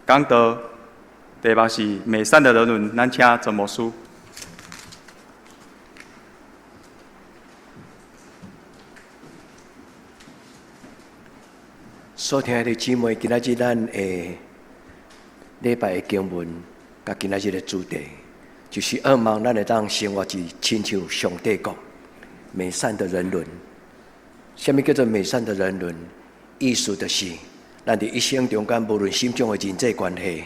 讲道题目是美善的人伦，咱请陈牧师。所听的姊妹，今仔日咱的礼拜的经文，甲今仔日的主题，就是渴望咱会当生活是亲像上帝国美善的人伦。什么叫做美善的人伦？意思就是，咱伫一生中间，无论心中的人际关系，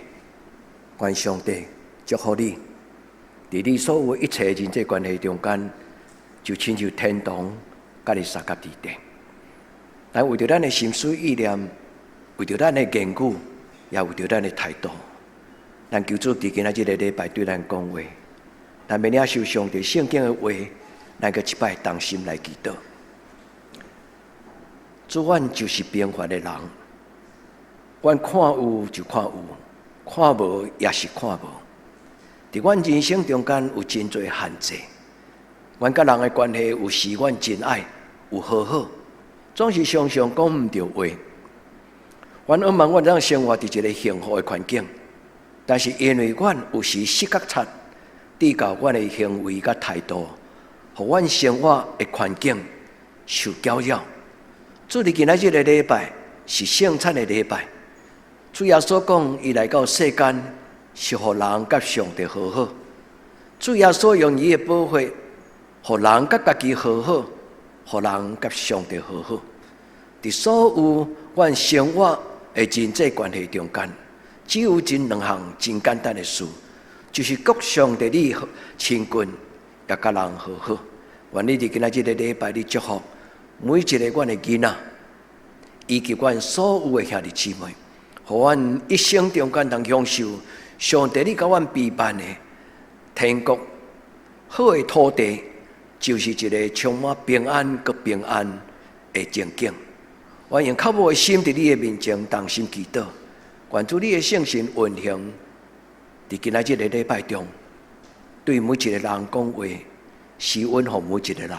愿上帝祝福你，伫你所有一切人际关系中间，就亲像天堂，甲你三甲地顶。但为着咱的心思意念，为着咱的言语，也为着咱的态度，咱求主伫今仔日的礼拜对咱讲话，咱要领受上帝圣经的话，咱个一摆动心来祈祷。主，阮就是平凡的人，阮看有就看有，看无也是看无。伫阮人生中间有真侪限制，阮甲人的关系有时阮真爱，有和好。总是常常讲唔到话，阮渴望阮让生活伫一个幸福的环境，但是因为阮有时失觉察，致到阮的行为甲态度，互阮生活的环境受搅扰。主伫今仔日的礼拜是圣餐的礼拜，主耶稣讲，伊来到世间是互人甲上帝和好。主耶稣用伊的宝血，互人甲家己和好。互人甲上帝和好，伫所有阮生活的人际关系中间，只有两项真简单的事，就是国上帝你亲近，也甲人和好。愿你伫今仔日的礼拜，你祝福每一个阮的囡仔，以及阮所有的兄弟姊妹，互阮一生中间能享受上帝你甲阮陪伴的天国好的土地。就是一个充满平安和平安的情景。我用较无的心伫你的面前动心祈祷，愿主你的圣神运行伫今仔日的礼拜中，对每一个人讲话，施恩予每一个人。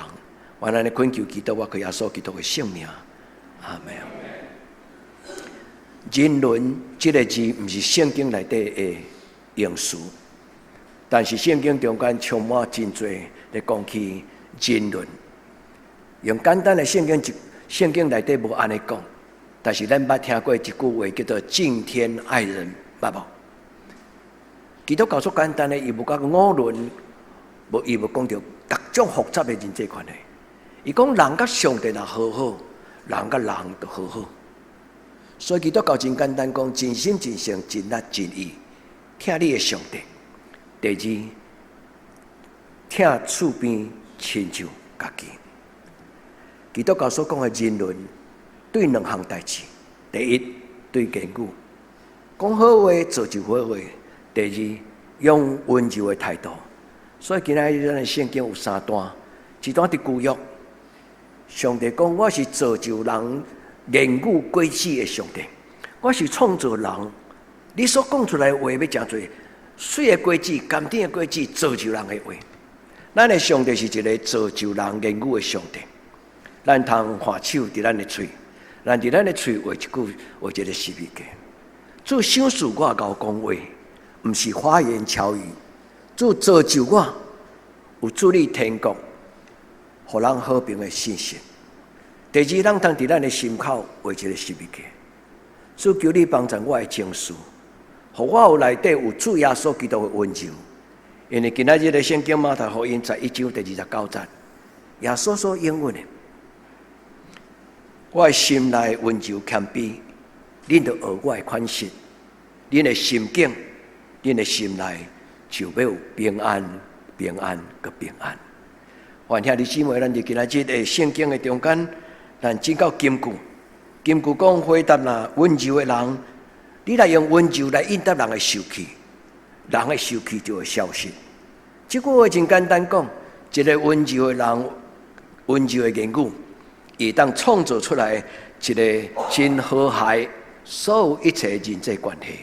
我安尼恳求祈祷，我靠耶稣基督的圣名，阿门。人伦这个字不是圣经内底的用词，但是圣经中间充满真多咧讲起。人伦用简单的圣经内底无安尼讲，但是咱捌听过一句话叫做敬天爱人，捌无？基督教所简单的，伊无讲五伦，伊无讲到各种复杂的人际关系。伊讲人甲上帝若和好，人甲人就和好。所以基督教真简单讲，真心真性真力真意，听你的上帝。第二，听厝边。亲像家己，基督教所讲的人伦，对两项代志：第一，对言语，讲好话做就好话；第二，用温柔的态度。所以今仔日咱的圣经有三段，一段伫旧约，上帝讲：我是造就人言语轨迹的上帝，我是创造人。你所讲出来的话要真多，水的轨迹、甘甜的轨迹，造就人的话。咱的上帝是一个造就人言语的上帝，咱通画手伫咱的嘴，咱伫咱的嘴画一句画一个诗句。主赏赐我交讲话，毋是花言巧语。主造就我有主你天国，互人和平的信息。第二，咱通伫咱的心口画一个诗句。主求你帮助我的情绪，互我有内底有主耶稣基督的温柔。因为今仔日的圣经马太福音11章第29节，耶稣所应允的，我的心内温柔谦卑，恁就学我的款式，恁的心境，恁的心内就要有平安、平安和平安。愿兄弟姊妹，咱伫今仔日的圣经的中间，咱真到金句。金句讲回答啦，温柔的人，你来用温柔来应答人的受气。人的受气就会消失。这句话真简单讲，一个温柔的人，温柔的言语，伊当创造出来一个真和谐所有一切人际关系。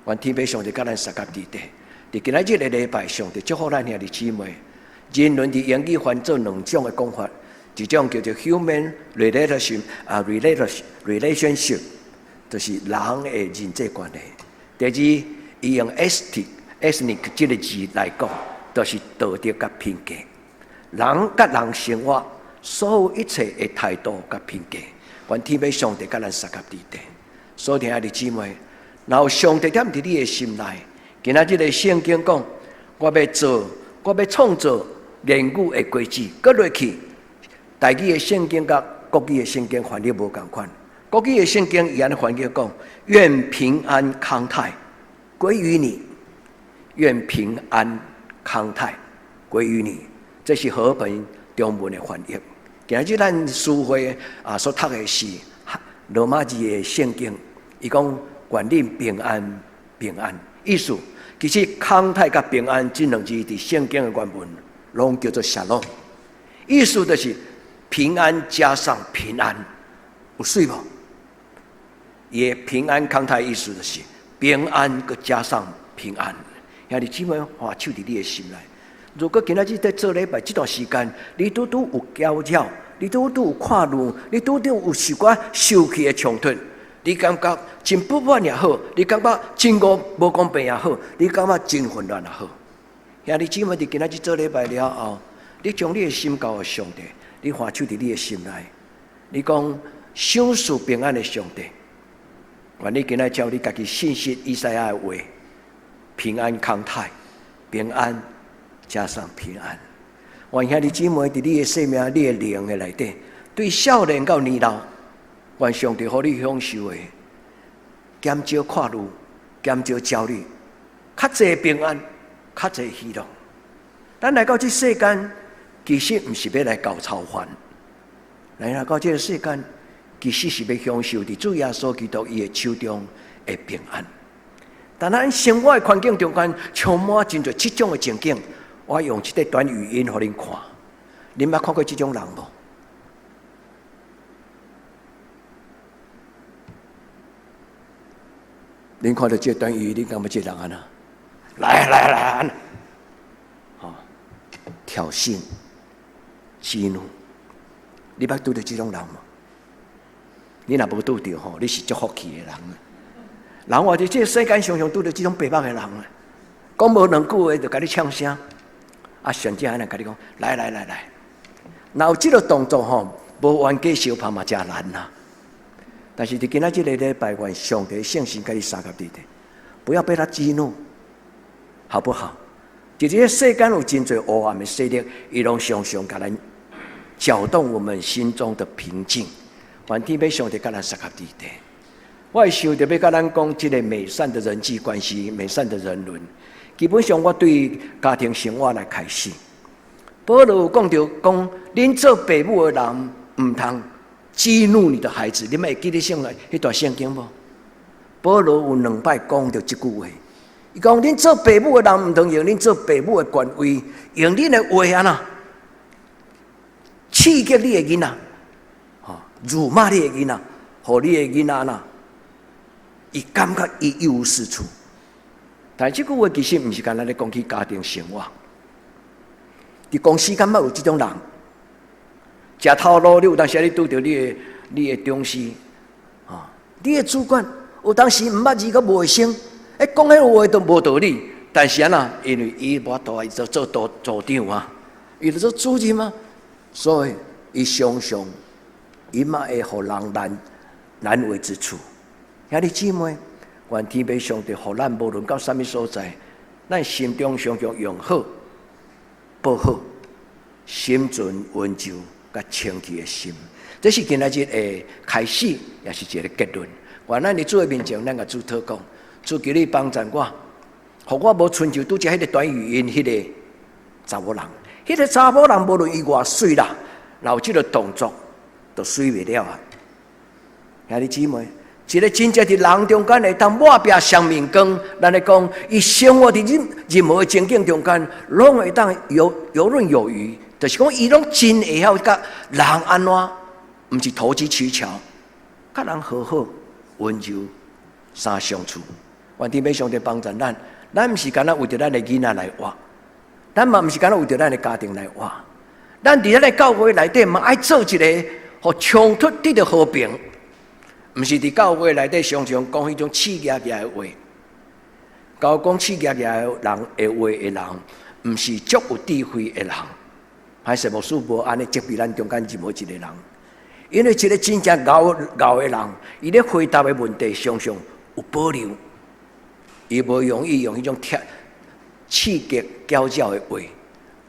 愿天父上帝甲咱三甲地底，伫今仔日的礼拜，上帝祝福咱兄弟姊妹。人伦伫英语翻做两种的讲法，一种叫做 human relationship， relationship 就是人的人际关系。第二，伊用 ethnic 这个字来讲，就是道德甲品格。人甲人生活，所有一切的态度甲品格，愿天父上帝甲咱三甲地地。所以亲爱的姊妹，然后上帝踮伫你的心内，今仔日个圣经讲，我要创造言语的规矩，搁落去。台语的圣经甲国语的圣经翻译无共款。国语的圣经伊安尼翻译讲：愿平安康泰归于你，愿平安康泰归于你。这是和平中文的翻译。今日咱书会所读的是罗马字的圣经，伊讲愿恁平安平安。意思其实康泰甲平安这两字伫圣经的原文拢叫做沙龙，意思就是平安加上平安，有水无？伊的平安康泰意思就是平安佮加上平安。兄弟姊妹，画手伫你的心内。如果今仔日在做礼拜这段时间，你拄有搅扰，你拄有看路，你拄有受寡受气的冲突，你感觉真不满也好，你感觉真无公平也好，你感觉真混乱也好。兄弟姊妹，伫今仔日做礼拜了后，你将你的心交给上帝，你画手伫你的心内，你讲享受平安的上帝。愿你今仔照你家己信息以赛亚的话，平安康泰，平安加上平安。愿兄弟姊妹伫你的生命、你的灵的内底，对少年到年老，愿上帝互你享受的，减少看路，减少焦虑，较侪平安，较侪喜乐。咱来到这世间，其实毋是要来搞操烦，来到这个世间。其实是要享受伫主耶稣基督伊的手中的平安。但咱生活的环境中间充满真侪这种的情景，我用一个短语音互恁看。恁捌看过这种人无？恁看到这短语，恁感觉这人安那？来，挑衅、激怒，你捌拄到这种人无？你若无拄到吼，你是足福气的人。人话伫这个世间常常拄到这种白目的人啊，讲无两句话就甲你呛声，甚至安尼甲你讲来，若有这个动作吼，无冤家相拍嘛，真难呐。但是伫今仔这个礼拜，愿上帝圣神甲你三甲地地，不要被他激怒，好不好？伫这个世间有真侪黑暗的势力，伊拢常常甲咱搅动我们心中的平静。愿天父上帝甲咱三甲地地。我会想着要甲咱讲这个美善的人际关系、美善的人伦。基本上，我对家庭生活来开始。保罗讲着讲，恁做父母的人唔通激怒你的孩子。你们会记得上来迄段圣经无？保罗有2摆讲着这句话。伊讲，恁做父母的人唔通用恁做父母的权威，用恁的话啊呐，刺激你的囡仔。辱骂你的囡仔，互你的囡仔呐，伊感觉伊一无是处。但这句话其实毋是干那咧讲起家庭生活，伫公司敢捌有这种人，食头路，你有当时你拄到你的同事你的主管有当时毋捌字，佮无会生，讲迄个话都无道理。但是呐，因为伊无多，伊做组长啊，伊就做主任啊，所以伊常常。伊嘛会互人难为之处。兄弟姊妹，愿天父上帝互咱无论到什么所在，咱心中常常用好、报好、心存温柔甲清气的心。这是今仔日的开始，也是一个结论。愿咱伫主的面前，咱甲主祷告，主求你帮助我，互我无亲像拄则迄个短语音迄个查某人，迄个查某人无论伊偌水啦，然后这个动作。都水袂了啊！兄弟姊妹，一个真正伫人中间会当抹壁双面光，咱来讲，伊生活伫任何情境中间，拢会当游刃有余。就是讲，伊拢真会晓甲人安怎，毋是投机取巧，甲人和好、温柔、相处。愿天父上帝帮助咱，咱毋是干那为着咱的囡仔来活，咱嘛毋是干那为着咱的家庭来活，咱伫咱的教会内底嘛爱做一个。互冲突得到和平，毋是伫教会内底常常讲迄种刺激的话，教讲刺激的人会话的人，毋是足有智慧的人。还是牧师无安尼责备咱中间任何一个人，因为一个真正牛的人，伊咧回答的问题常常有保留，伊无容易用迄种刺激娇娇的话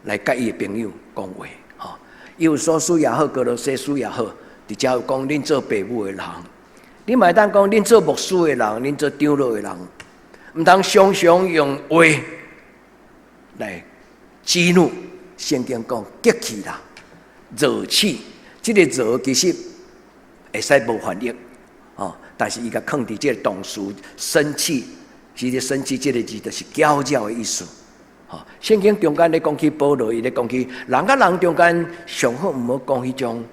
来甲伊的朋友讲话。吼，伊有所需也好，哥罗西书也好，伫遮有讲恁做父母的人，你嘛会当讲恁做牧师的人，恁做长老的人，毋通常常用话来激怒。圣经讲激气啦，热气，这个热其实会使无反应，但是伊甲放伫这个动词生气，其实生气这个字就是娇娇的意思。圣经中间咧讲起保罗，伊咧讲起人甲人中间上好毋好讲迄种，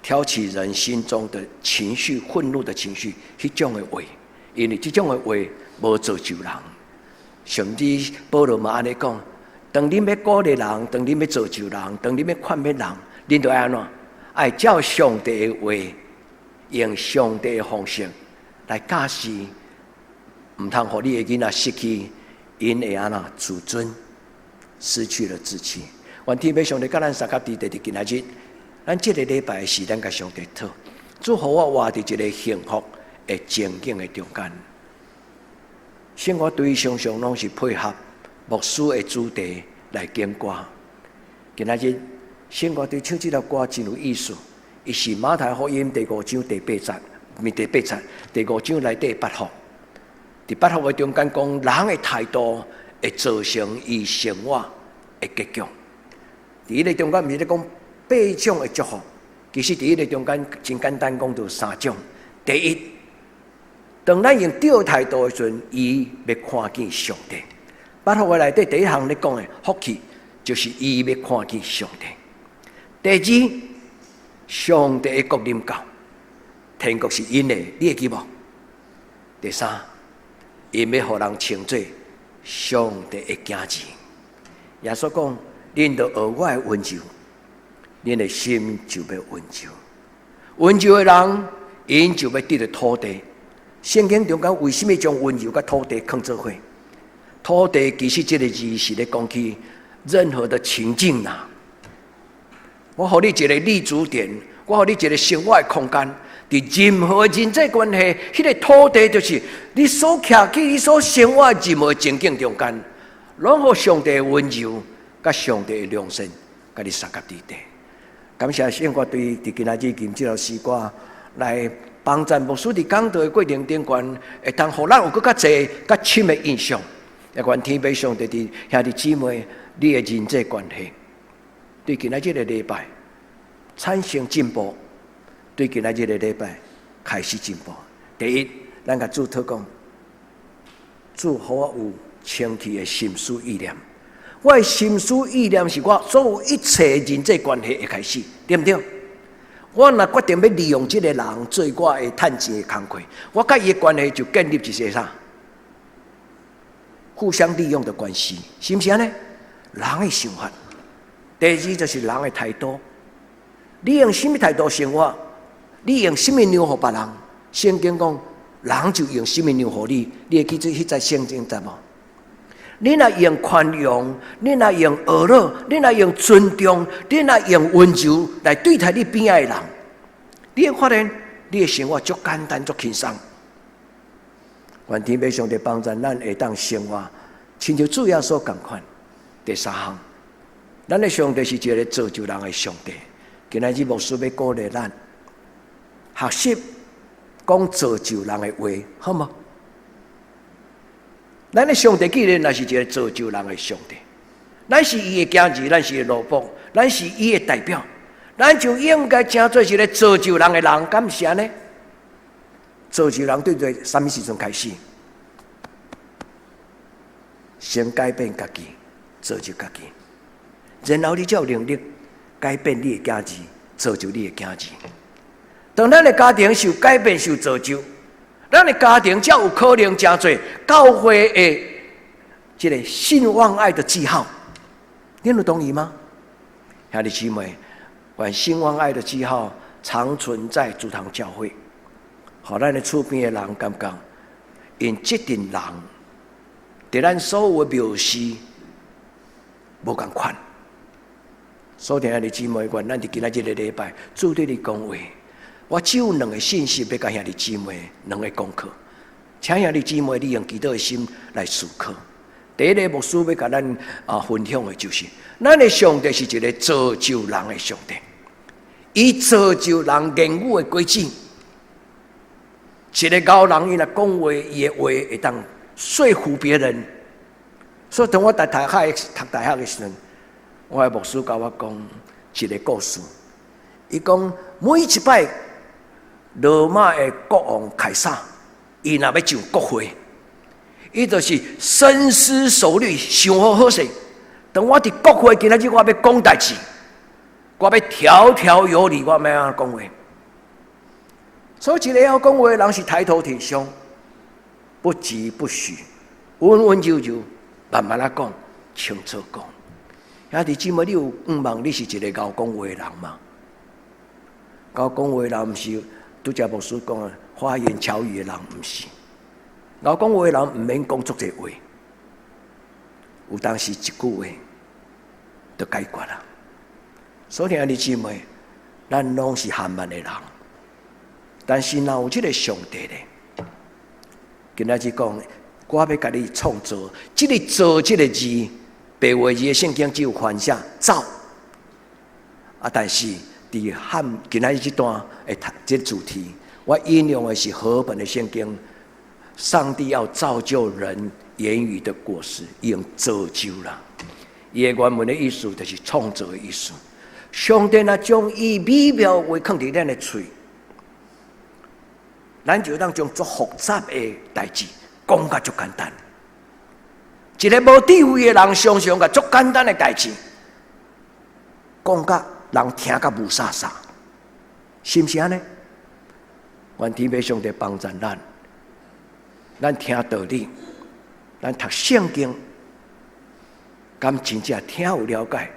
挑起人心中的情绪、愤怒的情绪，迄种的话，因为这种的话无造就人，甚至保罗嘛安尼讲。当你要鼓励人，当你要造就人，当你要劝勉人，恁就安怎？爱照上帝的话，用上帝的方式来教示，毋通互你的囡仔失去因会安怎自尊，失去了志气。愿天父上帝甲咱三甲伫第今仔日，咱这个礼拜是咱甲上帝讨，祝福我活伫一个幸福的情景的中间。生活对常常拢是配合。牧师的主题来讲歌，今仔日生活对唱这条歌真有意思。伊是马太福音第5章第8节，第5章内底8福。伫8福的中间讲，人的态度会造成伊生活的结局。伫伊个中间毋是咧讲8种的祝福，其实伫伊个中间真简单讲，就3种。第一，当咱用对态度的时阵，伊要看见上帝。8福的内底第一项咧讲的福气，就是伊要看见上帝。第二，上帝的国临到，天国是因的，你会记无？第三，因要互人称作上帝的子子。耶稣讲：恁着学我的温柔，恁的心就要温柔。温柔的人，因就要得到土地。圣经中间为什么将温柔甲土地放做伙？土地其实这个字是咧讲起任何的情境啦。我给你一个立足点，我给你一个生活的空间。伫任何的人际关系，迄个土地就是你所徛起、你所生活的任何情境中间，拢互上帝的温柔、甲上帝的良善，甲你三甲伫地。感谢圣国对伫今仔日今这条诗歌来帮助牧师伫讲道的过程中间，会当互咱有更较侪、较深的印象。也愿天父上帝伫兄弟姊妹，你的人际关系，对今仔日的礼拜产生进步，对今仔日的礼拜开始进步。第一，咱甲主祷讲，主互我有清气的心思意念。我的心思意念是我所有一切人际关系的开始，对不对？我若决定要利用这个人做我的趁钱的工课，我甲伊的关系就建立一些啥？互相利用的关系，是不是安尼？人的想法。第二就是人的态度。你用什么态度生活？你用什么样互别人？圣经讲，人就用什么样互你。你会记住迄在圣经知无？你若用宽容，你若用和乐，你若用尊重，你若用温柔来对待你边爱的人，你会发现你的生活足简单、足轻松。愿天父上帝帮助咱会当生活，亲像主耶稣同款。第三项，咱的上帝是一个造就人的上帝。今仔日牧师要鼓励咱学习讲造就人的话，好吗？咱的上帝既然也是一个造就人的上帝，咱是伊的子子，咱是伊的奴仆，咱是伊的代表，咱就应该成做一个造就人的人，敢毋是安尼？造就人对对，什么时阵开始？先改变家己，造就家己，然后你才有能力改变你的家己，造就你的家己。当咱的家庭受改变、受造就，咱的家庭才有可能真做教会的这个信望爱的记号。你有同意吗？兄弟姊妹，愿信望爱的记号常存在主堂教会。互咱的厝边的人感觉，因这群人伫咱所有的描述无共款。所以，兄弟姊妹，愿咱伫今仔日的礼拜，主对你讲话。我只有两个信息要甲兄弟姊妹两个功课，请兄弟姊妹你用基督的心来思考。第一个牧师要甲咱分享的就是，咱的上帝是一个造就人的上帝，伊造就人言语的轨迹。一个高人伊若讲话，伊的话会当说服别人。所以，当我读大学的时阵，我的牧师甲我讲一个故事。伊讲每一摆罗马的国王凯撒，伊若要上国会，伊就是深思熟虑，想好势。当我伫国会今仔日我要讲代志，我要条条有理，我要安怎讲话。所以，一个要讲话的人是抬头挺胸，不疾不徐，温温柔柔，慢慢啊讲，清楚讲。兄弟姊妹，你有望你是一个敖讲话的人吗？敖讲话的人，毋是拄则牧师讲的花言巧语的人，毋是。敖讲话的人，毋免讲足侪话，有当时一句话就解决了。所以，兄弟姊妹，咱拢是含慢的人。但是，若有这个上帝咧，今仔日讲，我要甲你创造，这个“造”这个字，白话字的圣经只有翻写“造”。但是伫汉今仔日这段这主题，我引用的是和本的圣经，上帝要造就人言语的果实，用造就啦。伊的原文的意思就是创造的意思。上帝若将伊美妙话放伫咱的嘴。咱就当将足复杂的代志讲甲足简单。一个无智慧的人，常常甲足简单的代志讲甲人听甲无啥啥，是毋是安尼？愿天父上帝帮助咱，咱听道理，咱读圣经，敢真正听有了解，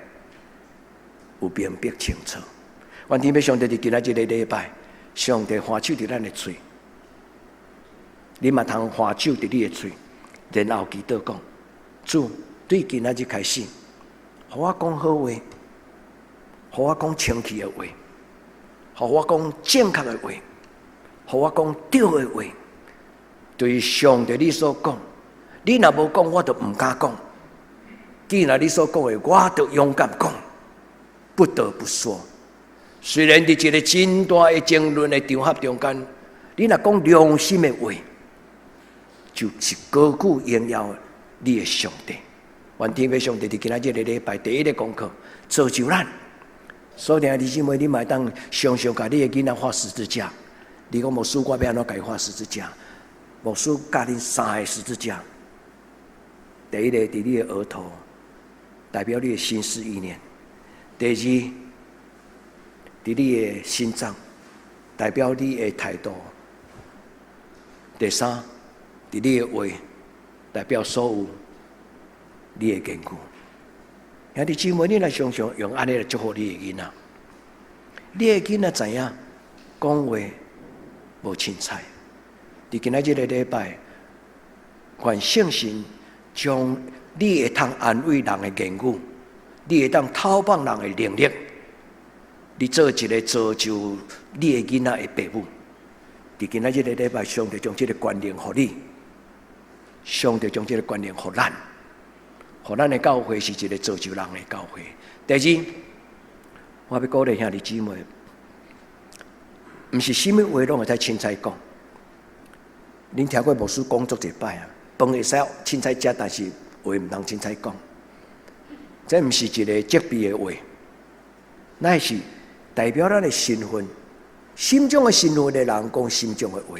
有明白清楚。愿天父上帝伫今仔日的礼拜，上帝欢手伫咱的嘴。你嘛通花手伫你的嘴，然后祈祷讲：主，对今仔日开始，互我讲好话，互我讲清气的话，互我讲正确的话，互我讲对的话。对上帝你所讲，你若无讲，我就唔敢讲。既然你所讲的，我就勇敢讲，不得不说。虽然伫一个真大的争论的场合中间，你若讲良心的话，就是高举荣耀你的上帝。愿天父上帝伫今仔日的礼拜第一个功课，造就咱。所以弟兄姊妹，你嘛当常常甲你的囡仔画十字架。你讲牧师，我要安怎甲伊画十字架？牧师教恁三个十字架。第一个伫你的额头，代表你的心思意念；第二，伫你的心脏，代表你的态度；第三，伫你的话，代表所有你的言语。兄弟姊妹，你来常常用安尼来祝福你的囡仔。你的囡仔知影讲话无凊彩。伫今仔日的礼拜，愿圣神将你会通安慰人的言语，你会当讨棒人的能力，你做一个造就你的囡仔的父母。伫今仔日的礼拜，上帝将这个观念给你，上帝将这个观念给咱，给咱的教会是一个造就人的教会。第二，我要鼓励兄弟姊妹，不是什么话拢会使凊彩讲。恁听过牧师讲足一摆啊，饭会使凊彩食，但是话唔通凊彩讲。这唔是一个责备的话，乃是代表咱的身份。心中的身份的人讲心中的话。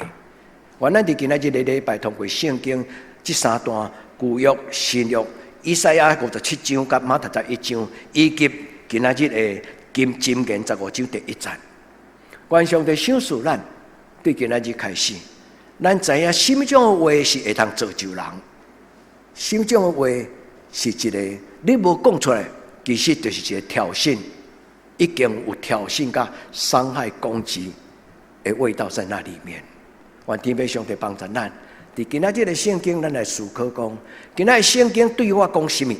愿咱伫今仔日的礼拜，通过圣经这三段旧约、新约，以赛亚57章甲马太11章，以及今仔日的箴言15章第1节。愿上帝赏赐咱，对今仔日开始。咱知影心中的话是会通造就人，心中的话是一个你无讲出来，其实就是一个挑衅，已经有挑衅甲伤害攻击的味道在那里面。愿天父上帝帮助咱，伫今仔日的圣经，咱来思考讲，今仔日圣经对我讲什么？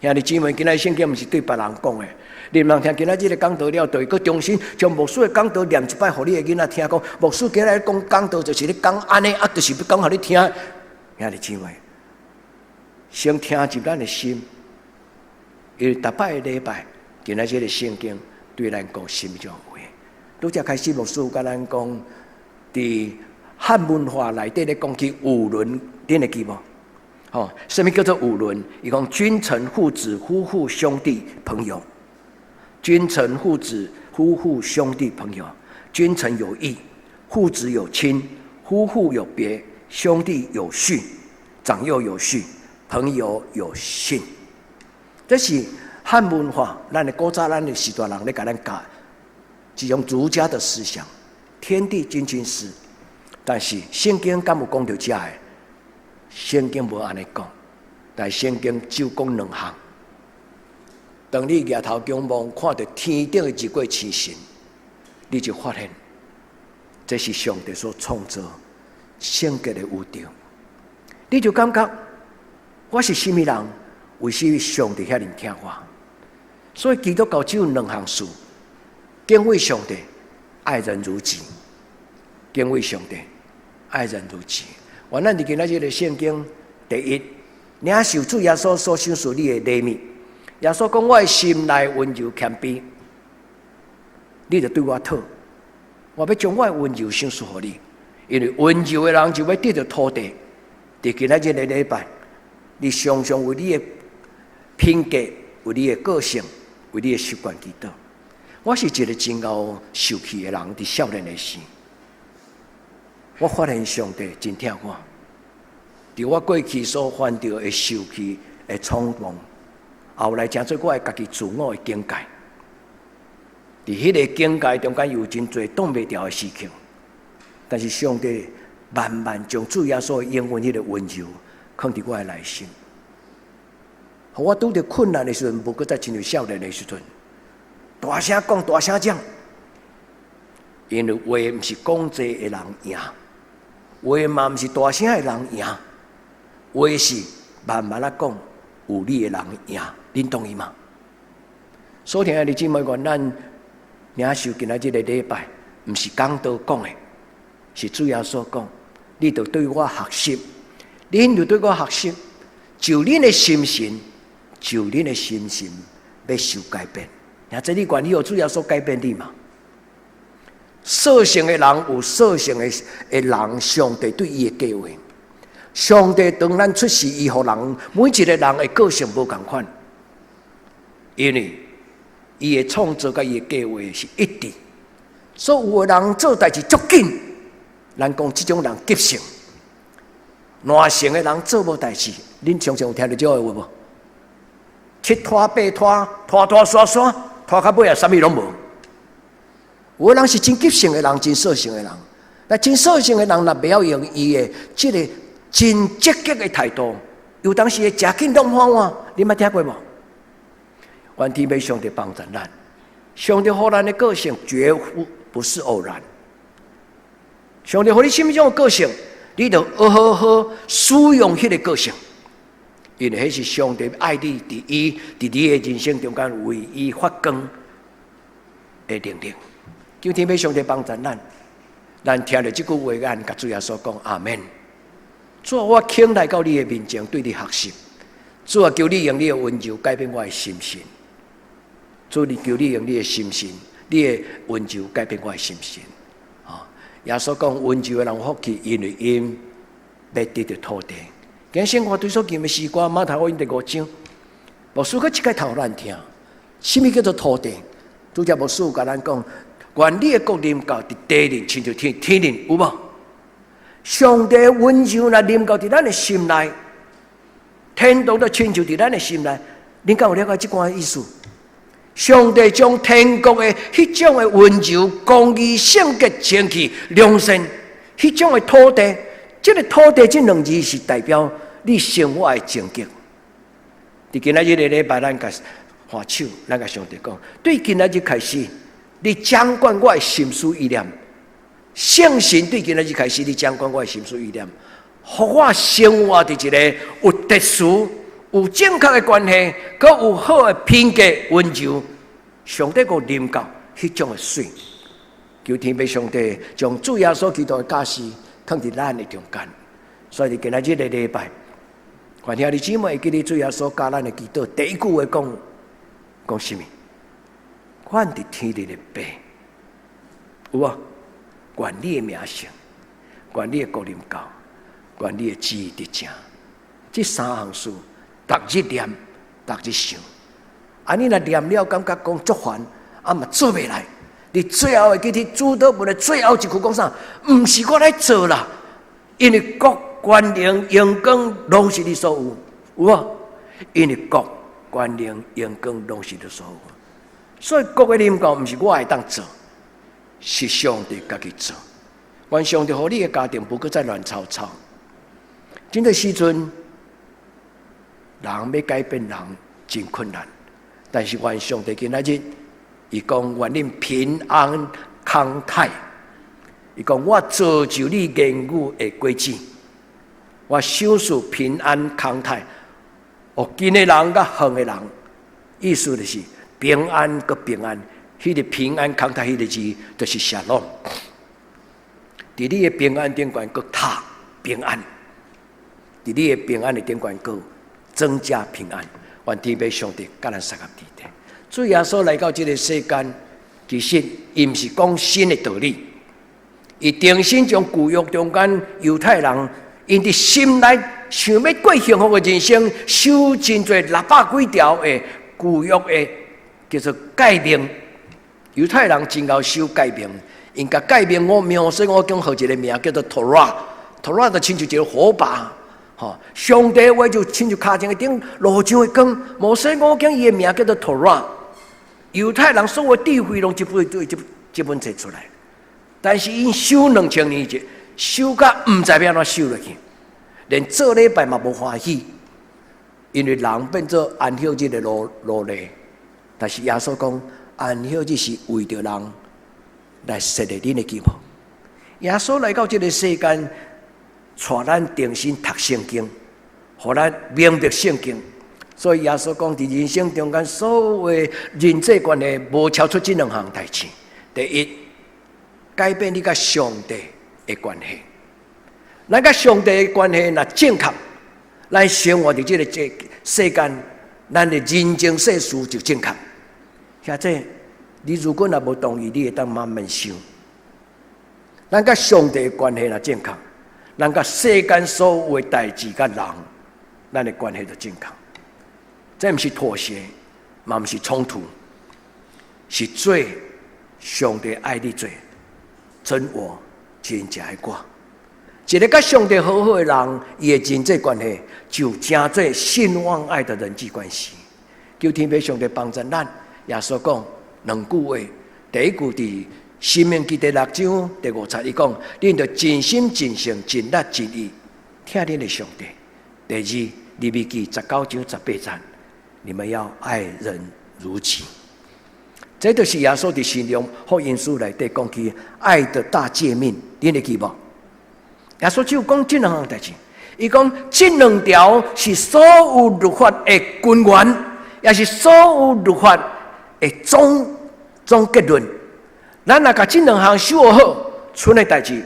兄弟姊妹，今仔日圣经毋是对别人讲的。你毋通听今仔日的讲道了，就会搁重新将牧师的讲道念一摆，互你的囡仔听讲。牧师今仔日讲讲道，就是咧讲安尼，就是要讲互你听。兄弟姊妹，先听入咱的心，因为逐摆的礼拜，今仔日的圣经对咱讲什么种话？拄则开始，牧师甲咱讲，伫汉文化内底咧讲起五伦，你会记无？什么叫做五伦？伊讲君臣、父子、夫妇、兄弟、朋友。君臣、父子、夫妇、兄弟、朋友。君臣有义，父子有亲，夫妇有别，兄弟有序，长幼有序，朋友有信。这是汉文化，咱的古早咱的时代人咧，甲咱教一种儒家的思想，天地君亲师。但是圣经敢有讲到这个？圣经无安尼讲，但圣经只讲两项。当你抬头仰望，看到天顶的一轨星辰，你就发现，这是上帝所创造圣洁的宇宙。你就感觉我是什么人？为什么上帝遐尼疼我？所以基督教只有两项事：敬畏上帝，爱人如己。敬畏上帝，爱人如己。原咱伫今仔日的圣经，第一，领受主耶稣所赏赐你的礼物。耶稣讲：“我的心内温柔谦卑，你就对我讨。我要将我的温柔赏赐给你，因为温柔的人就要得到土地。伫今仔日的礼拜，你常常为你的品格、为你的个性、为你的习惯祈祷。我是一个真够受气的人，伫少年的时。”我发现上帝真疼我，伫我过去所犯到的受气、的冲动，后来成做我的家己自我的境界。伫迄个境界中间有真侪挡袂掉的事情，但是上帝慢慢将主耶稣的应允迄个温柔放伫我的内心。互我拄着困难的时阵，无搁再亲像少年的时阵，大声讲，大声讲，因为话毋是讲济的人赢。话嘛毋是大声的人赢，话是慢慢啊讲，有理的人赢。恁同意吗？所以兄弟姊妹，咱领受今仔日的礼拜，毋是讲道讲的，是主耶稣讲，你着对我学习，恁就对我学习，就恁的心神，就恁的心神要受改变。这你管你有主耶稣改变你吗？色性的人有色性的人，上帝对伊的计划。上帝当咱出世以后，人每一个人的个性无同款，因为伊的创造甲伊的计划是一致。所以有的人做代志足紧，咱讲这种人急性；烂性的人做无代志，恁常常有听到这个话无？七拖八拖，拖拖刷刷，拖到尾啊，啥物拢无。有的人是真急性的人，真色性的人。那真色性的人，若袂晓用伊的这个真积极的态度，有当时会真紧弄慌我。你捌听过无？愿天父上帝帮助咱，上帝予咱的个性绝不是偶然。上帝予你什么种的个性，你就好好使用迄个个性，因为迄是上帝爱你伫你的人生中间为伊发光的能力。求天父上帝帮助咱听了这句话，咱甲主耶稣讲阿门。主啊，我肯来到你的面前，对你学习。主啊，求你用你的温柔改变我的心神。主啊，求你用你的心神，你的温柔改变我的心神。耶稣讲温柔的人福气，因为因要得到土地。今日生活对所念的诗歌，马太福音第5章，牧师搁一解头咱听，什么叫做土地？拄则牧师甲咱讲。愿你的国临到伫地里，亲像天里，有无？上帝温柔来临到伫咱的心内，天堂的亲像伫咱的心内。恁敢有了解这段意思？上帝将天国的迄种的温柔、公义、圣洁、清气、良善，迄种的土地，这个土地这两字是代表你生活的情景。伫今仔日的礼拜，咱甲画手，咱甲上帝讲，对今仔日开始。你掌管我的心思意念，圣神对今仔日开始，你掌管我的心思意念。互我生活伫一个有特殊、有正确的关系，佮有好的品格、温柔，上帝佮临到迄种的水。求天父上帝将主耶稣基督的教示放伫咱的中间。所以今仔日的礼拜，愿兄弟姊妹会记得主耶稣教咱的祈祷，第一句话讲什么？阮伫天里的爸，有无？愿你的名声，愿你的国临到，愿你的旨意得成。这三项事，逐日念，逐日想。你若念了，感觉讲足烦，嘛做袂来。你最后会记得主祷文的最后一句讲啥？毋是我来做啦，因为国、权能、荣光拢是你所有，有无？因为国、权能、荣光拢是你所有。所以国的临到，毋是我会当做，是上帝家己做。愿上帝互你的家庭不搁再乱吵吵。这个时阵，人要改变人真困难，但是愿上帝今仔日，伊讲愿恁平安康泰。伊讲我造就你言语的轨迹，我享受平安康泰。哦，近的人甲远的人，意思就是平安个平安，迄个平安康泰迄个字，就是沙龙。伫你的平安顶悬，个塔平安；伫你的平安的顶悬，个增加平安。愿天父上帝甲咱三合地地。主耶稣来到这个世间，其实伊毋是讲新的道理，伊重新将旧约中间犹太人因伫心内想要过幸福的人生，修真多600几条的旧约的叫做诫命。犹太人真够修诫命，因甲诫命我描述我讲好一个名叫做 Torah，Torah 就亲像一个火把。上帝话就亲像脚前一顶路上的光。摩西我讲伊的名叫做 Torah。犹太人所有智慧拢一本册出来，但是因修2000年前，修甲毋知要安怎修落去，连做礼拜嘛无欢喜，因为人变做安息日的奴隶。但是耶稣讲，安息日是为着人来设立恁的计划。耶稣来到这个世间，带咱定心读圣经，互咱明白圣经。所以耶稣讲，伫人生中间所有人际关系，无超出这2项代志。第一，改变你甲上帝的关系。咱甲上帝的关系若正确，咱生活伫这个世间，咱的人情世事就正确。或者，你如果若无同意，你会当慢慢想。咱甲上帝的关系若正确，咱甲世间所有的代志甲人，咱的关系就正确。这不是妥协，嘛不是冲突，是做上帝爱你做，真我真正爱我。一个甲上帝好好的人，伊的人际关系就真做信望爱的人际关系。求天父上帝帮助咱。耶稣讲2句话，第一句伫申命记第6章第5节，伊讲：恁着尽心尽性尽力尽意听恁的上帝。第二，利未记19章18节。你们要爱人如己，这就是耶稣的形容福音书内底讲起爱的大诫命，你会记无？耶稣只有讲这2项代志，伊讲这2条是所有律法的根源，也是所有律法的总结论。咱若甲这2项守好，剩的代志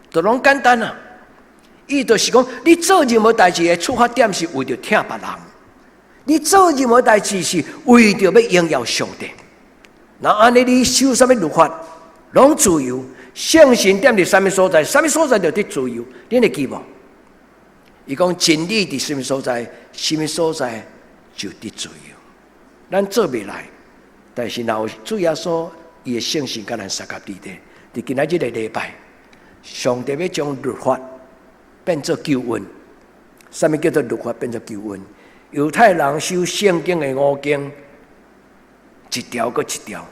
就拢简单啊。伊就是讲，你做任何代志的出发点是为着疼别人。你做任何代志是为着要荣耀上帝，那安尼你守什么律法，拢自由。圣神点伫什么所在，什么所在就得自由。你会记无？伊讲真理伫什么所在，什么所在就得自由。咱做未来，但是若有主耶稣伊的圣神甲咱三合地地，伫今仔日的礼拜，上帝要将律法变作救恩。什么叫做律法变作救恩？犹太人守圣经的5经，一条搁一条，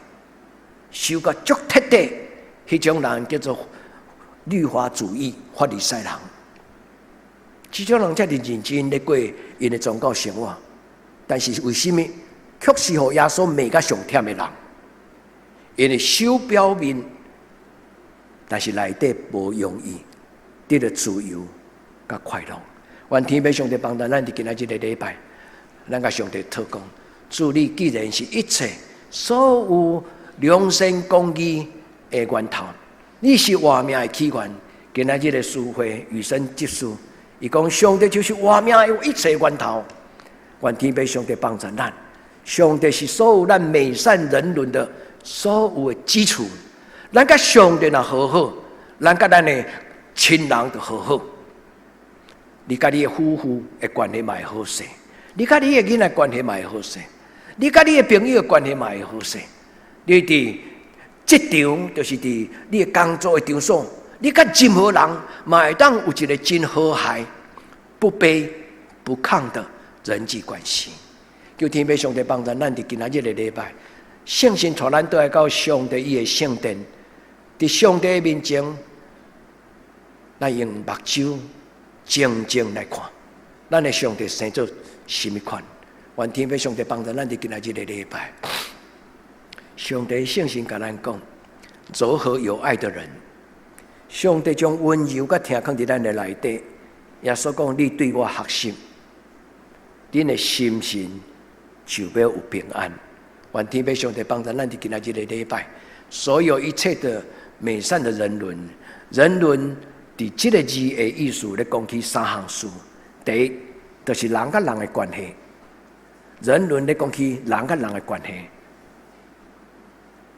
守到足彻底。迄种人叫做律法主义、法利赛人。这种人才认真咧过因的宗教生活，但是为什么却是互耶稣骂甲上忝的人？因为守表面，但是内底无容易，得到自由甲快乐。愿天父上帝帮助咱伫今仔日的礼拜，咱甲上帝祷告，主你既然是一切所有良善公义的源头，你是活命的起源。今仔日的书会与生结书，伊讲上帝就是活命的一切源头。愿天父上帝帮助咱，上帝是所有咱美善人伦的所有的基础。咱甲上帝若和好，咱甲咱的亲人就和好。你甲你的夫妇的关系嘛会好势，你甲你的囡仔关系嘛会好势，你甲你的朋友的关系嘛会好势。你伫职场，就是伫你的工作的场所，你甲任何人嘛会当有一个真和谐、不卑不亢的人际关系。求天父上帝帮助咱伫今仔日的礼拜，圣神带咱倒来到上帝伊的圣殿，伫上帝的面前，咱用目睭静静来看，咱的上帝生做什么款？愿天父上帝帮助咱伫今仔日的礼拜，上帝圣神甲咱讲，柔和有爱的人，上帝将温柔甲听放伫咱的内底。耶稣讲：你对我学习，恁的心神就要有平安。愿天父上帝帮助咱伫今仔日的礼拜，所有一切的美善的人伦，人伦。伫这个字的意思咧，讲起三项事。第一，就是人甲人的关系；人伦咧讲起人甲人的关系。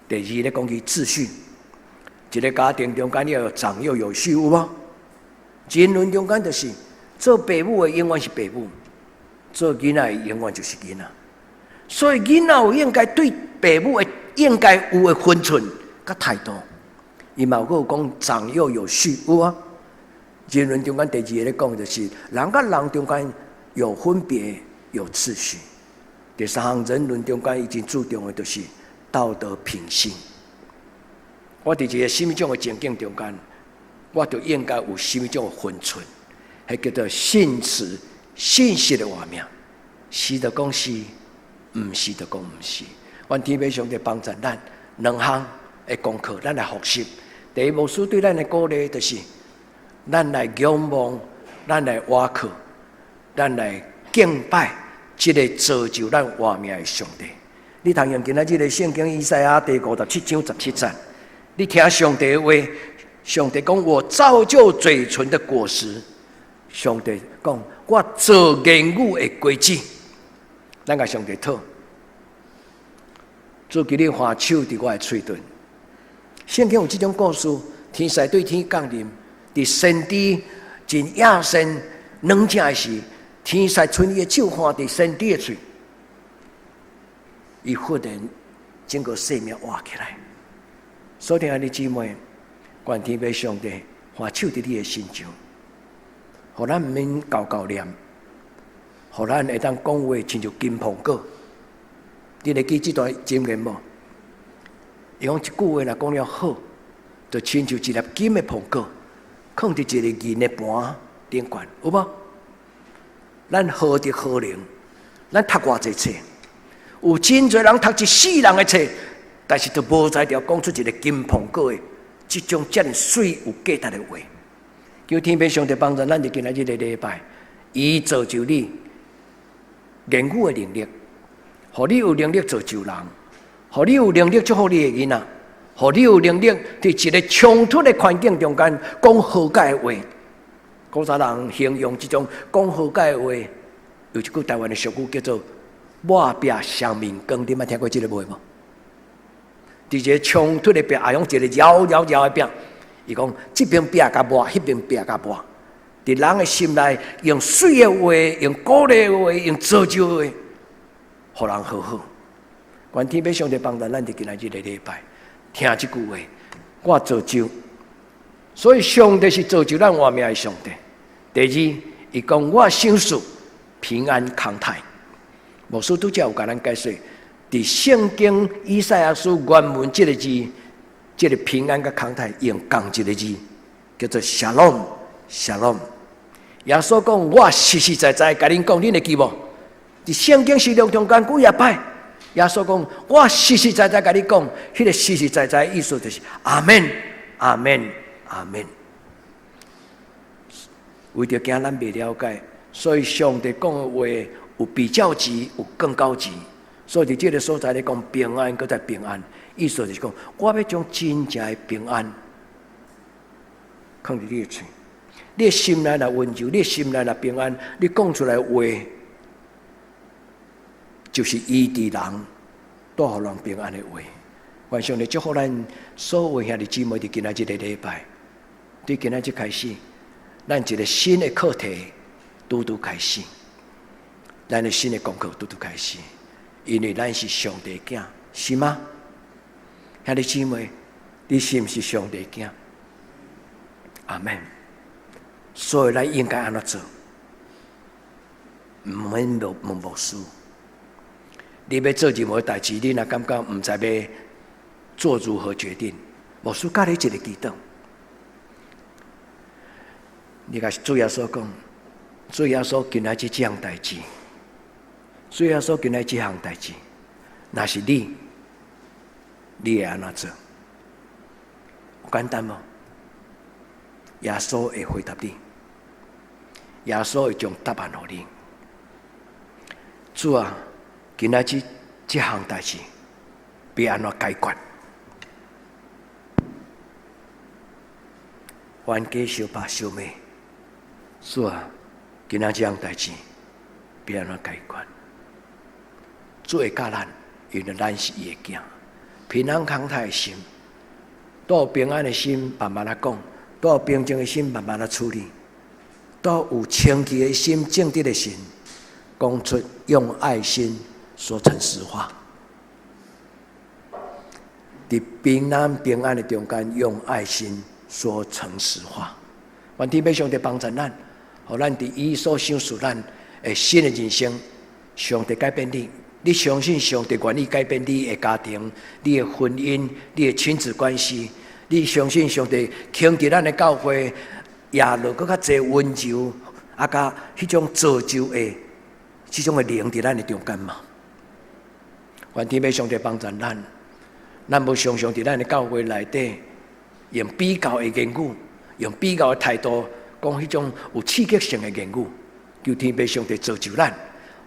第二咧讲起秩序。一个家庭中间要有长幼有序，有无？人伦中间就是做父母的永远是父母，做囡仔的永远就是囡仔。所以囡仔有应该对父母的应该有的分寸甲态度。伊嘛有讲长幼有序，有无？人伦中间第二个咧讲就是人甲人中间有分别有秩序。第三项人伦中间已经注重的就是道德品性。我伫一个什么种的情境中间，我就应该有什么种的分寸，迄叫做信实、信实的活命。是就讲是，毋是就讲毋是。愿天父上帝帮助咱两项的功课，咱来学习。第一，牧师对咱的鼓励就是。咱来仰望，咱来倚靠，咱来敬拜，这个造就咱活命的上帝。你通用今仔日个圣经以赛亚第57章17节，你听上帝的话，上帝讲：我造就嘴唇的果实。上帝讲：我做言语的规矩。咱甲上帝讨，主给你花手伫我的喙唇。圣经有这种故事，天使对天降临。伫先知真野生软正的时，天使伸伊的手放伫先知的嘴，伊忽然整个生命活起来。所以，弟姊妹，愿天父上帝花手伫你的心上，互咱毋免高高念，互咱会当讲话亲像金苹果。你会记这段箴言无？伊讲一句话若讲了好，就亲像一粒金的苹果。放伫一个银的盘顶悬，有无？咱何德何能？咱读偌济册，有真侪人读一世人的册，但是都无才调讲出一个金苹果的这种遮尔水有价值的话。求天父上帝帮助咱伫今仔日的礼拜，伊造就你言语的能力，互你有能力造就人，互你有能力祝福你的囡仔。互你有能力伫一个冲突的环境中间讲和解的话，古早人形容这种讲和解的话，有一句台湾的俗语叫做“抹壁双面光”，你捌听过这个话无？伫一个冲突的壁，啊，用一个摇的壁，伊讲这边壁甲抹，迄边壁甲抹，伫人的心内用水的话，用鼓励的话，用造就的话，互人和好。愿天父上帝帮助咱伫今仔日的礼拜。听这句话，我造就，所以上帝是造就咱活命的上帝。第二，伊讲我享受平安康泰。牧师拄则有甲咱解说，伫圣经以赛亚书原文这个字，这个平安甲康泰用共一个字，叫做 shalom。shalom。耶稣讲：我实实在在甲恁讲，恁会记无？伫圣经史中中间几啊摆。耶稣讲：我实实在在甲你讲，迄个实实在在的意思就是阿门，阿门，阿门。为着惊咱未了解，所以上帝讲的话有比较级，有更高级。所以伫这个所在咧讲平安，搁再平安，意思就是讲，我要将真正的平安放伫你的嘴，你的心内若温柔，你的心内若平安，你讲出来的话，就是医治人、带予人平安的话。愿上帝祝福咱所有兄弟姊妹伫今仔日的礼拜，对今仔日开始，咱一个新的课题拄拄开始，咱的新的功课拄拄开始。因为咱是上帝的囝，是吗？兄弟姊妹，你是不是上帝的囝？阿们。所以咱应该安怎做？唔免问牧师。你要做任何代志，你若感觉唔知要做如何决定，牧师教你一个祈祷。你甲主耶稣讲，主耶稣今仔日这项代志。主耶稣今仔这项代志，若是你会安怎做？有简单无？耶稣会回答你，耶稣会将答案予你。主啊，今仔这项代志要安怎解决？冤家相拍相骂，主啊，今仔这项代志要安怎解决？主会教咱，因为咱是伊的囝，平安康泰的心，都有平安的心，慢慢来讲；都有平静的心，慢慢来处理；都有清洁的心、正直的心，讲出用爱心说成实话。在平安的中间，用爱心说成实话。愿天父上帝帮助咱，互咱伫伊所想属咱的新的人生，上帝改变你。你相信上帝愿意改变你的家庭、你的婚姻、你的亲子关系。你相信上帝倾伫咱的教会，也落搁较侪温柔，甲迄种造就的、即种的灵伫咱的中间嘛？愿天父上帝帮助咱，咱无常常伫咱的教会内底用比较的言语，用比较的态度，讲迄种有刺激性的言语，求天父上帝造就咱。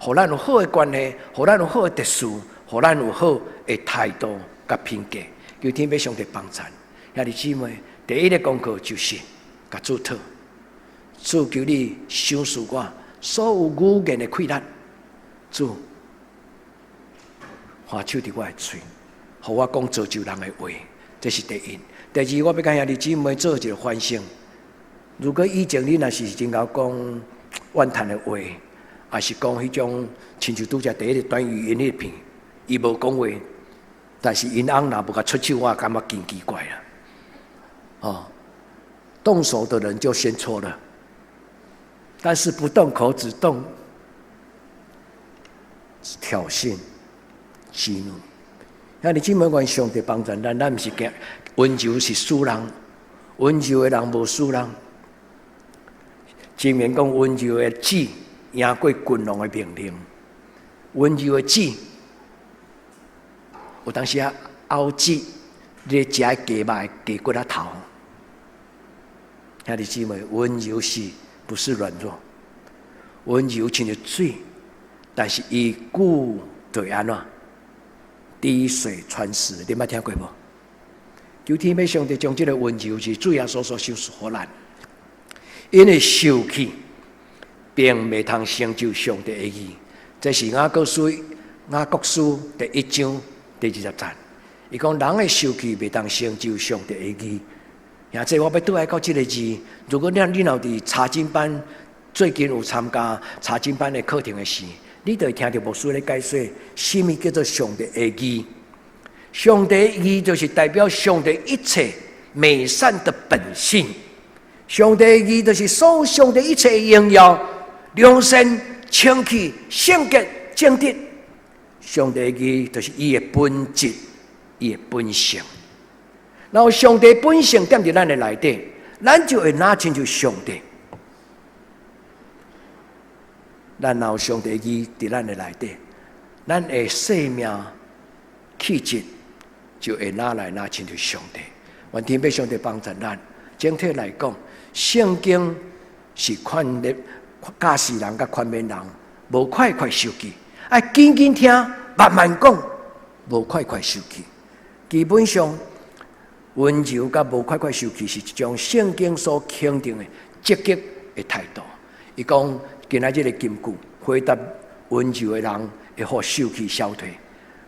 互咱有好的关系，互咱有好的特殊，互咱有好的态度甲品格。求天父上帝帮助。兄弟姊妹，第一个功课就是甲主讨，主求你赏赐我所有语言的困难，主花手伫我的嘴，互我讲造就人的话，这是第一。第二，我要甲兄弟姊妹做一个反省。如果以前你若是真够讲怨叹的话，还是讲迄种，亲像拄则第一个短语音迄片，伊无讲话，但是因翁若无甲出手，我感觉真奇怪啦。动手的人就先错了，但是不动口只动挑衅、激怒。那你姊妹愿上帝帮助咱，咱毋是惊温柔是输人，温柔的人无输人。前面讲温柔的子赢过君王的命令，温柔的子有当时啊熬子，你食鸡肉鸡骨仔头。兄弟姊妹，温柔是不是软弱？温柔亲像水，但是伊久就会安怎？滴水穿石，你捌听过无？求天父上帝将这个温柔是主耶稣所赏赐予咱，因为受气并未通成就上帝的义。这是雅各书第1章第20节。伊讲人的受气未通成就上帝的义。也即我要倒来到这个字，如果你若伫查经班最近有参加查经班的课程的时，你就会听到牧师咧解说，什么叫做上帝的义？上帝的义就是代表上帝一切美善的本性。上帝的义就是所有上帝一切的荣耀、良善、清气、圣洁、正直。上帝的义就是伊的本质、伊的本性。然后上帝本性踮伫咱的内底，咱就会拿亲像上帝。咱有上帝义伫咱的内底，咱的生命气质就会拿亲像上帝。愿天父上帝帮助咱。整体来讲，圣经是劝咧教示人甲劝勉人，无快快受气，爱紧紧听，慢慢讲，无快快受气。基本上，温柔甲无快快受气是一种圣经所肯定的积极的态度。伊讲今仔日的金句，回答温柔的人会互受气消退；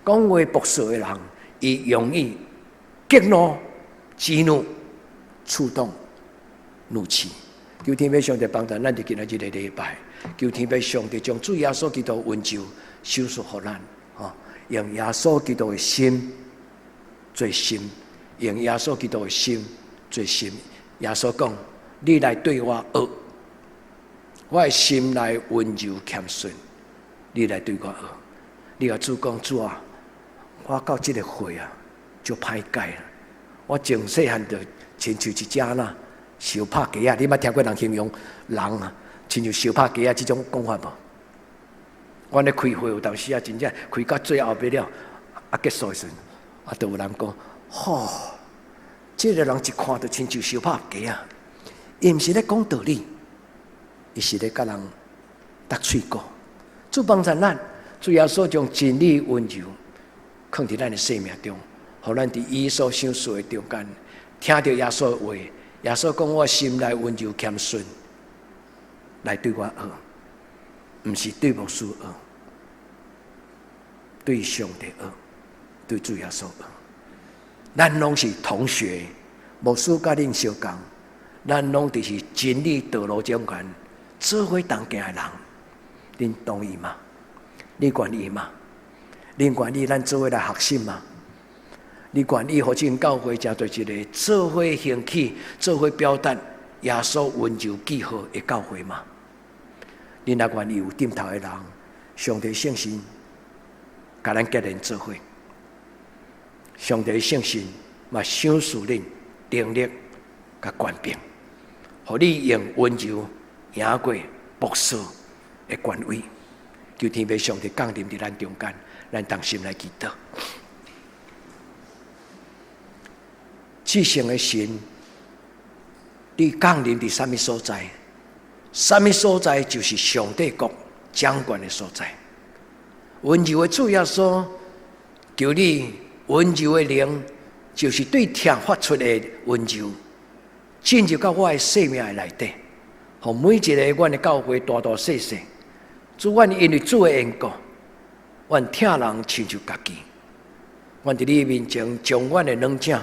讲话毒舌的人，伊容易激怒、激怒、触动怒气。求天父上帝帮助咱伫今仔日的礼拜，求天父上帝将主耶稣基督温柔收束予咱，用耶稣基督的心做心，用耶稣基督的心做心。耶稣讲：“你来对我学，我的心来温柔谦顺。你来对我学。”你甲主讲：“主啊，我到这个岁啊，就歹改了。我从细汉就亲像一只呐。”小拍鸡啊！你捌听过人形容人啊，亲像小拍鸡啊，这种讲法无？我咧开会有当时啊，真正开到最后尾了，结束的时阵，就有人讲：这个人一看就亲像小拍鸡啊！伊毋是咧讲道理，伊是咧甲人搭喙鼓。主帮助咱，主耶稣将真理温柔放伫咱的生命中，互咱伫伊所想事的中间，听到耶稣的话。耶稣讲：“我心内温柔谦顺，来对我学，毋是对牧师学，对上帝学，对主耶稣学。咱拢是同学，牧师甲恁相共，咱拢就是真理道路中间做伙同行的人。恁同意吗？你愿意吗？恁愿意咱做伙来学习吗？”你愿意和这教会成做一个做伙兴起、做伙表达耶稣温柔记号的教会吗？你若愿意有点头的人，上帝圣神，甲咱结连做伙。上帝圣神嘛，赏赐恁能力甲权柄，互你用温柔赢过博士的权威。求天父上帝降临伫咱中间，咱同心来祈祷。至圣的神，你降临伫什么所在？什么所在就是上帝国掌权的所在。温柔的主耶稣，求你温柔的灵，就是对听发出的温柔，进入到我的生命的内底，互每一个阮的教会大大小小，主阮因为主的缘故，阮听人亲像家己。阮伫你面前将阮的软颈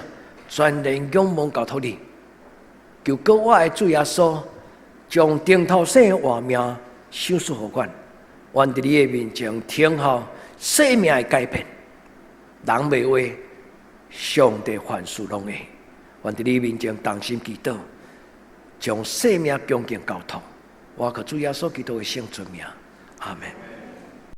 全然仰望交托你，求告我的主耶稣，将顶头生的活命赏赐予阮。阮伫你的面前听候生命的改变，人袂话，上帝凡事拢会。阮伫你面前同心祈祷，将生命恭敬交托。我靠主耶稣基督的圣尊名，阿门。